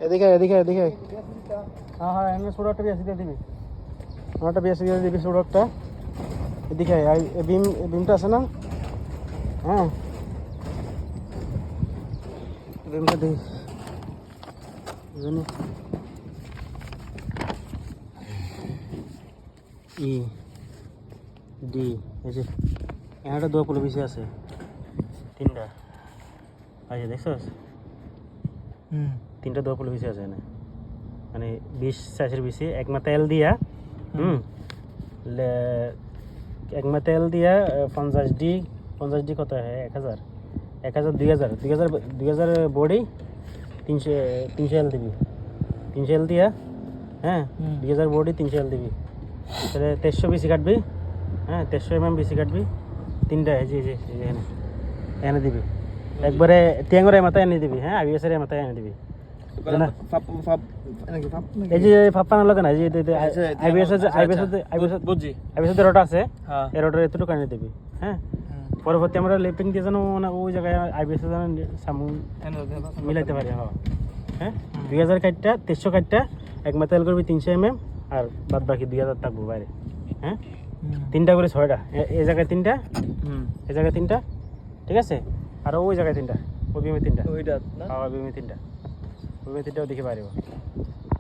এদিকে এদিকে এদিকে হ্যাঁ হ্যাঁ এমনি প্রোডাক্টটা বেশি দিয়ে দিবি আমারটা বেশি দিয়ে দিবি প্রোডাক্টটা এদিকে বিমটা আছে না হ্যাঁ বিমটা দিই জানি ই ডি এই যে এখানটা দোয়া পুলো বেশি আছে তিনটা আচ্ছা দেখছো তিনটা দোয়া পুলো বেশি আছে না মানে 20 সাইজের বেশি এক মা তেল দিয়া এক মা তেল দিয়া 50 ডি কত হয় 1000 2000 বডি 300 এল দিবি 300 এল দিয়া হ্যাঁ 2000 বডি 300 এল দিবি তাহলে 2300 বেশি কাটবি হ্যাঁ 2300 বেশি কাটবি তিনটা এই যে এনে দিবি একবারে টেঙ্গরে মাথায় এনে দিবি হ্যাঁ আইবিএসের মাথায় এনে দিবি এই যে ফাপ্পানোর লাগে না যে আইবিএসের রোটা আছে এই রোটার এতটুকু এনে দিবি হ্যাঁ পরবর্তী আমরা লেপিং দিয়ে যেন ওই জায়গায় আইবিএস যেন সামুন মিলাইতে পারি হ্যাঁ 2000 কাটটা 2300 কাটটা এক মাথা তেল করবি 300 আর বাদ বাকি 2000 থাকবো বাইরে হ্যাঁ তিনটা করে 6টা এই জায়গায় তিনটা এই জায়গায় তিনটা ঠিক আছে আর ওই জায়গায় তিনটা ওই বিমে তিনটা ওইটা না বিমে তিনটাও দেখে পারিব